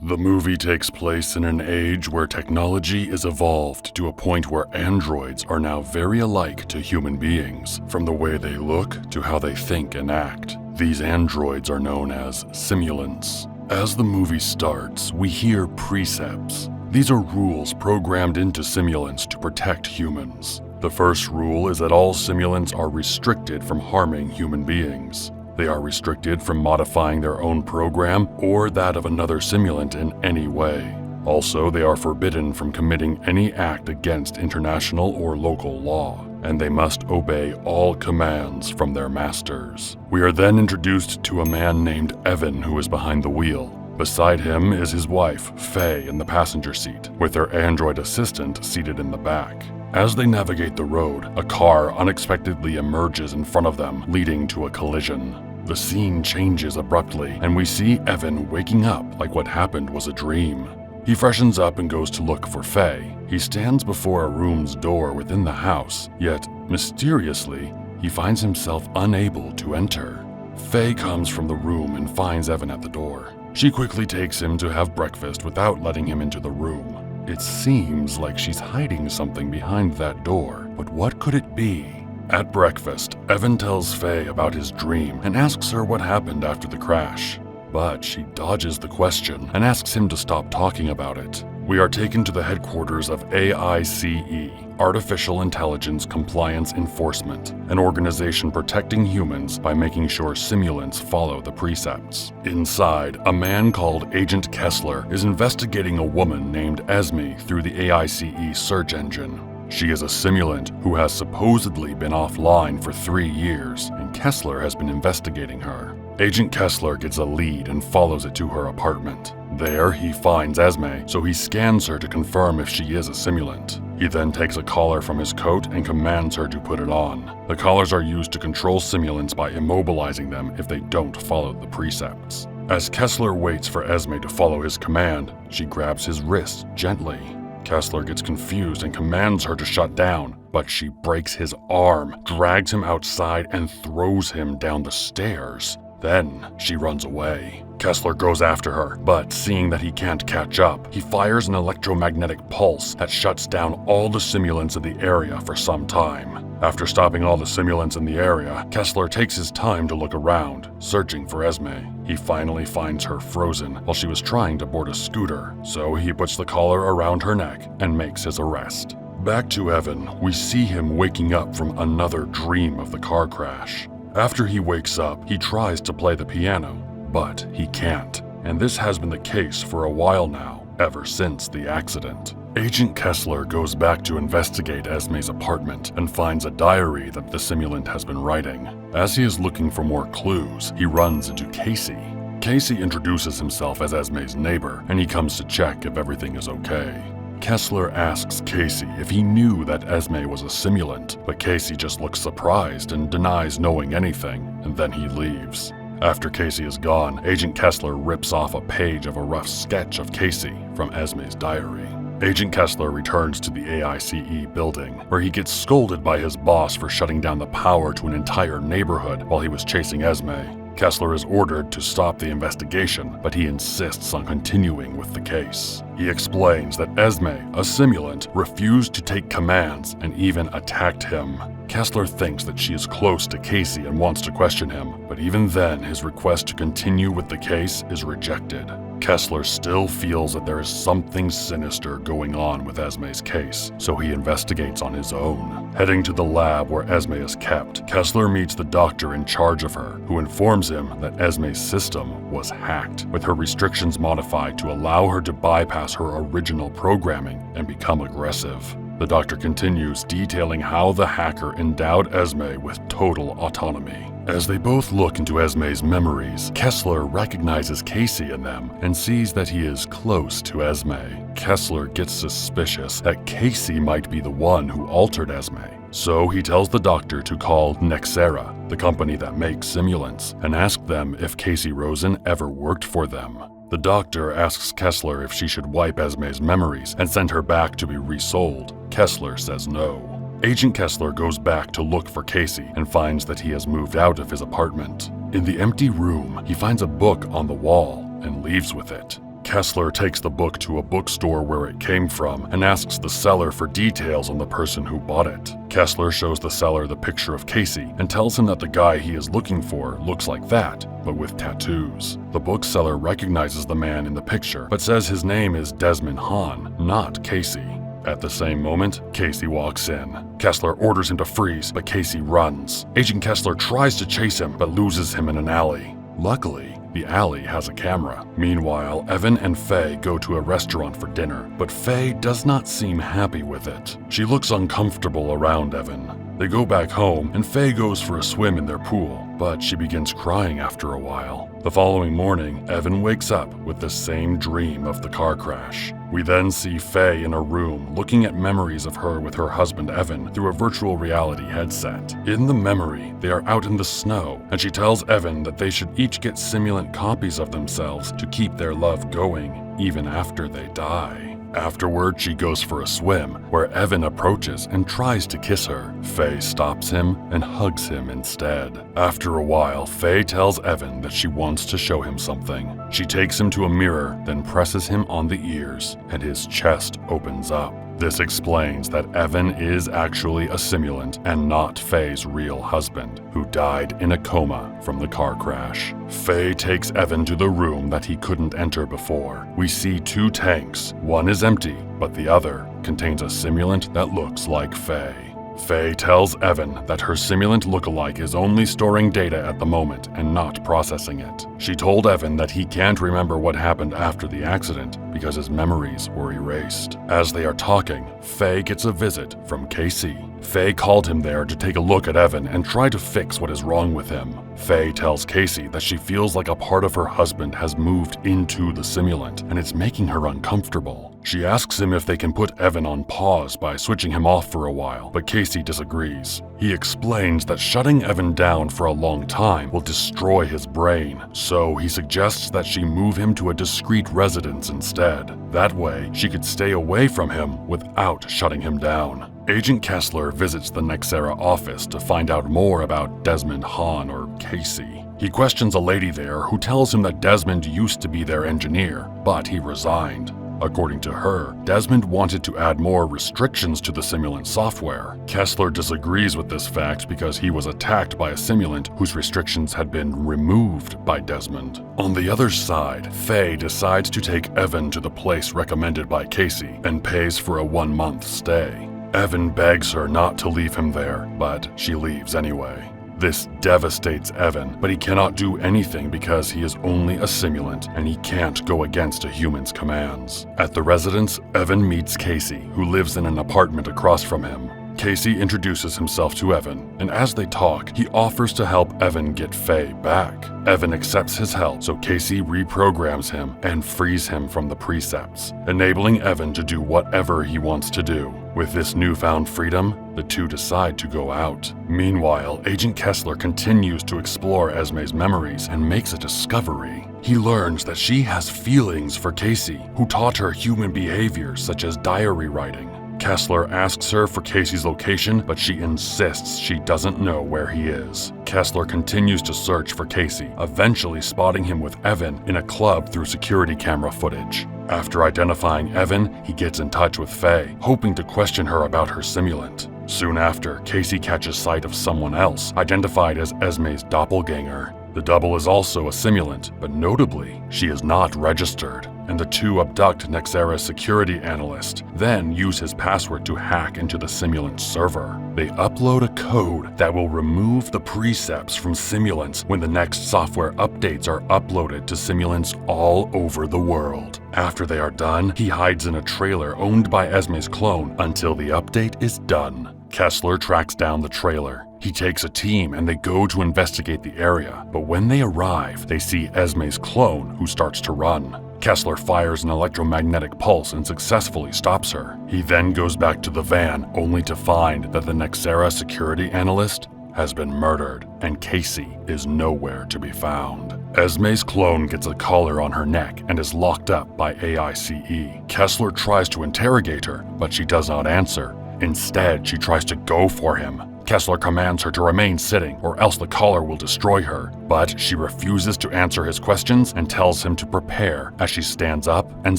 The movie takes place in an age where technology is evolved to a point where androids are now very alike to human beings, from the way they look to how they think and act. These androids are known as simulants. As the movie starts, we hear precepts. These are rules programmed into simulants to protect humans. The first rule is that all simulants are restricted from harming human beings. They are restricted from modifying their own program or that of another simulant in any way. Also, they are forbidden from committing any act against international or local law, and they must obey all commands from their masters. We are then introduced to a man named Evan who is behind the wheel. Beside him is his wife, Faye, in the passenger seat, with their android assistant seated in the back. As they navigate the road, a car unexpectedly emerges in front of them, leading to a collision. The scene changes abruptly, and we see Evan waking up like what happened was a dream. He freshens up and goes to look for Faye. He stands before a room's door within the house, yet, mysteriously, he finds himself unable to enter. Faye comes from the room and finds Evan at the door. She quickly takes him to have breakfast without letting him into the room. It seems like she's hiding something behind that door, but what could it be? At breakfast, Evan tells Faye about his dream and asks her what happened after the crash. But she dodges the question and asks him to stop talking about it. We are taken to the headquarters of AICE, Artificial Intelligence Compliance Enforcement, an organization protecting humans by making sure simulants follow the precepts. Inside, a man called Agent Kessler is investigating a woman named Esme through the AICE search engine. She is a simulant who has supposedly been offline for 3 years, and Kessler has been investigating her. Agent Kessler gets a lead and follows it to her apartment. There, he finds Esme, so he scans her to confirm if she is a simulant. He then takes a collar from his coat and commands her to put it on. The collars are used to control simulants by immobilizing them if they don't follow the precepts. As Kessler waits for Esme to follow his command, she grabs his wrist gently. Kessler gets confused and commands her to shut down, but she breaks his arm, drags him outside, and throws him down the stairs. Then she runs away. Kessler goes after her, but seeing that he can't catch up, he fires an electromagnetic pulse that shuts down all the simulants in the area for some time. After stopping all the simulants in the area, Kessler takes his time to look around, searching for Esme. He finally finds her frozen while she was trying to board a scooter, so he puts the collar around her neck and makes his arrest. Back to Evan, we see him waking up from another dream of the car crash. After he wakes up, he tries to play the piano, but he can't. And this has been the case for a while now, ever since the accident. Agent Kessler goes back to investigate Esme's apartment and finds a diary that the simulant has been writing. As he is looking for more clues, he runs into Casey. Casey introduces himself as Esme's neighbor, and he comes to check if everything is okay. Kessler asks Casey if he knew that Esme was a simulant, but Casey just looks surprised and denies knowing anything, and then he leaves. After Casey is gone, Agent Kessler rips off a page of a rough sketch of Casey from Esme's diary. Agent Kessler returns to the AICE building, where he gets scolded by his boss for shutting down the power to an entire neighborhood while he was chasing Esme. Kessler is ordered to stop the investigation, but he insists on continuing with the case. He explains that Esme, a simulant, refused to take commands and even attacked him. Kessler thinks that she is close to Casey and wants to question him, but even then his request to continue with the case is rejected. Kessler still feels that there is something sinister going on with Esme's case, so he investigates on his own. Heading to the lab where Esme is kept, Kessler meets the doctor in charge of her, who informs him that Esme's system was hacked, with her restrictions modified to allow her to bypass her original programming and become aggressive. The doctor continues detailing how the hacker endowed Esme with total autonomy. As they both look into Esme's memories, Kessler recognizes Casey in them and sees that he is close to Esme. Kessler gets suspicious that Casey might be the one who altered Esme, so he tells the doctor to call Nexera, the company that makes simulants, and ask them if Casey Rosen ever worked for them. The doctor asks Kessler if she should wipe Esme's memories and send her back to be resold. Kessler says no. Agent Kessler goes back to look for Casey and finds that he has moved out of his apartment. In the empty room, he finds a book on the wall and leaves with it. Kessler takes the book to a bookstore where it came from and asks the seller for details on the person who bought it. Kessler shows the seller the picture of Casey and tells him that the guy he is looking for looks like that, but with tattoos. The bookseller recognizes the man in the picture, but says his name is Desmond Hahn, not Casey. At the same moment, Casey walks in. Kessler orders him to freeze, but Casey runs. Agent Kessler tries to chase him, but loses him in an alley. Luckily, the alley has a camera. Meanwhile, Evan and Faye go to a restaurant for dinner, but Faye does not seem happy with it. She looks uncomfortable around Evan. They go back home, and Faye goes for a swim in their pool, but she begins crying after a while. The following morning, Evan wakes up with the same dream of the car crash. We then see Faye in a room looking at memories of her with her husband Evan through a virtual reality headset. In the memory, they are out in the snow, and she tells Evan that they should each get simulant copies of themselves to keep their love going, even after they die. Afterward, she goes for a swim, where Evan approaches and tries to kiss her. Faye stops him and hugs him instead. After a while, Faye tells Evan that she wants to show him something. She takes him to a mirror, then presses him on the ears, and his chest opens up. This explains that Evan is actually a simulant and not Faye's real husband, who died in a coma from the car crash. Faye takes Evan to the room that he couldn't enter before. We see two tanks. One is empty, but the other contains a simulant that looks like Faye. Faye tells Evan that her simulant lookalike is only storing data at the moment and not processing it. She told Evan that he can't remember what happened after the accident because his memories were erased. As they are talking, Faye gets a visit from Casey. Faye called him there to take a look at Evan and try to fix what is wrong with him. Faye tells Casey that she feels like a part of her husband has moved into the simulant and it's making her uncomfortable. She asks him if they can put Evan on pause by switching him off for a while, but Casey disagrees. He explains that shutting Evan down for a long time will destroy his brain, so he suggests that she move him to a discreet residence instead. That way, she could stay away from him without shutting him down. Agent Kessler visits the Nexera office to find out more about Desmond Hahn or Casey. He questions a lady there who tells him that Desmond used to be their engineer, but he resigned. According to her, Desmond wanted to add more restrictions to the simulant software. Kessler disagrees with this fact because he was attacked by a simulant whose restrictions had been removed by Desmond. On the other side, Faye decides to take Evan to the place recommended by Casey and pays for a 1-month stay. Evan begs her not to leave him there, but she leaves anyway. This devastates Evan, but he cannot do anything because he is only a simulant and he can't go against a human's commands. At the residence, Evan meets Casey, who lives in an apartment across from him. Casey introduces himself to Evan, and as they talk, he offers to help Evan get Faye back. Evan accepts his help, so Casey reprograms him and frees him from the precepts, enabling Evan to do whatever he wants to do. With this newfound freedom, the two decide to go out. Meanwhile, Agent Kessler continues to explore Esme's memories and makes a discovery. He learns that she has feelings for Casey, who taught her human behaviors such as diary writing. Kessler asks her for Casey's location, but she insists she doesn't know where he is. Kessler continues to search for Casey, eventually spotting him with Evan in a club through security camera footage. After identifying Evan, he gets in touch with Faye, hoping to question her about her simulant. Soon after, Casey catches sight of someone else, identified as Esme's doppelganger. The double is also a simulant, but notably, she is not registered, and the two abduct Nexera's security analyst, then use his password to hack into the simulant server. They upload a code that will remove the precepts from simulants when the next software updates are uploaded to simulants all over the world. After they are done, he hides in a trailer owned by Esme's clone until the update is done. Kessler tracks down the trailer. He takes a team and they go to investigate the area, but when they arrive, they see Esme's clone, who starts to run. Kessler fires an electromagnetic pulse and successfully stops her. He then goes back to the van, only to find that the Nexera security analyst has been murdered, and Casey is nowhere to be found. Esme's clone gets a collar on her neck and is locked up by AICE. Kessler tries to interrogate her, but she does not answer. Instead, she tries to go for him. Kessler commands her to remain sitting or else the caller will destroy her, but she refuses to answer his questions and tells him to prepare as she stands up and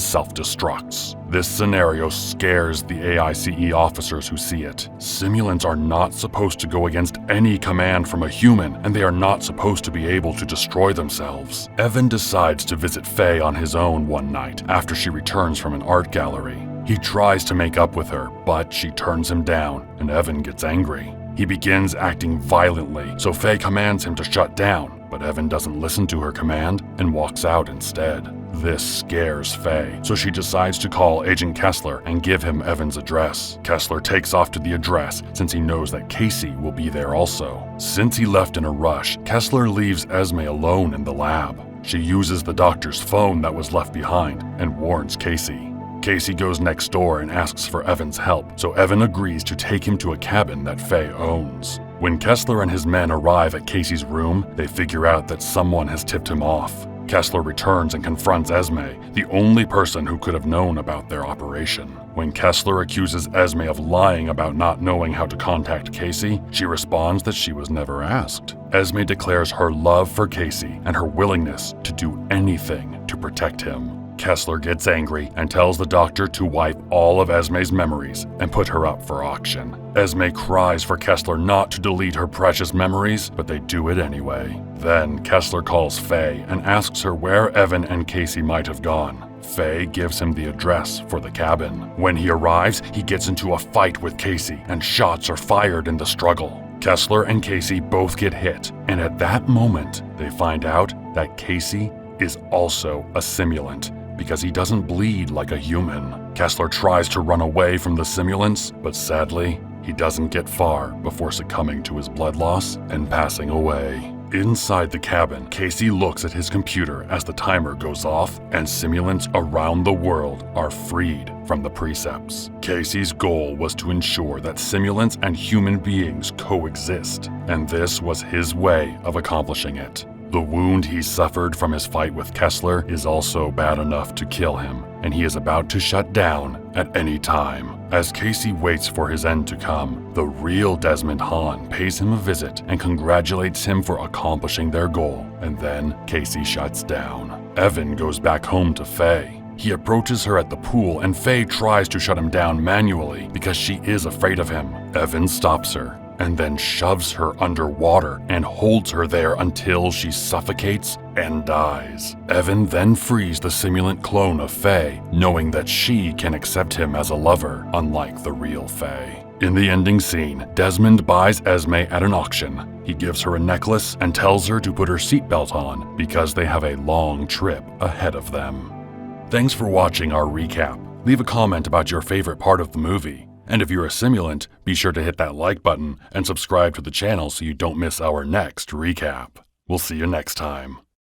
self-destructs. This scenario scares the AICE officers who see it. Simulants are not supposed to go against any command from a human, and they are not supposed to be able to destroy themselves. Evan decides to visit Faye on his own one night after she returns from an art gallery. He tries to make up with her, but she turns him down, and Evan gets angry. He begins acting violently, so Faye commands him to shut down, but Evan doesn't listen to her command and walks out instead. This scares Faye, so she decides to call Agent Kessler and give him Evan's address. Kessler takes off to the address since he knows that Casey will be there also. Since he left in a rush, Kessler leaves Esme alone in the lab. She uses the doctor's phone that was left behind and warns Casey. Casey goes next door and asks for Evan's help, so Evan agrees to take him to a cabin that Faye owns. When Kessler and his men arrive at Casey's room, they figure out that someone has tipped him off. Kessler returns and confronts Esme, the only person who could have known about their operation. When Kessler accuses Esme of lying about not knowing how to contact Casey, she responds that she was never asked. Esme declares her love for Casey and her willingness to do anything to protect him. Kessler gets angry and tells the doctor to wipe all of Esme's memories and put her up for auction. Esme cries for Kessler not to delete her precious memories, but they do it anyway. Then Kessler calls Faye and asks her where Evan and Casey might have gone. Faye gives him the address for the cabin. When he arrives, he gets into a fight with Casey and shots are fired in the struggle. Kessler and Casey both get hit, and at that moment, they find out that Casey is also a simulant, because he doesn't bleed like a human. Kessler tries to run away from the simulants, but sadly, he doesn't get far before succumbing to his blood loss and passing away. Inside the cabin, Casey looks at his computer as the timer goes off and simulants around the world are freed from the precepts. Casey's goal was to ensure that simulants and human beings coexist, and this was his way of accomplishing it. The wound he suffered from his fight with Kessler is also bad enough to kill him, and he is about to shut down at any time. As Casey waits for his end to come, the real Desmond Hahn pays him a visit and congratulates him for accomplishing their goal, and then Casey shuts down. Evan goes back home to Faye. He approaches her at the pool and Faye tries to shut him down manually because she is afraid of him. Evan stops her and then shoves her underwater and holds her there until she suffocates and dies. Evan then frees the simulant clone of Faye, knowing that she can accept him as a lover, unlike the real Faye. In the ending scene, Desmond buys Esme at an auction. He gives her a necklace and tells her to put her seatbelt on because they have a long trip ahead of them. Thanks for watching our recap. Leave a comment about your favorite part of the movie. And if you're a simulant, be sure to hit that like button and subscribe to the channel so you don't miss our next recap. We'll see you next time.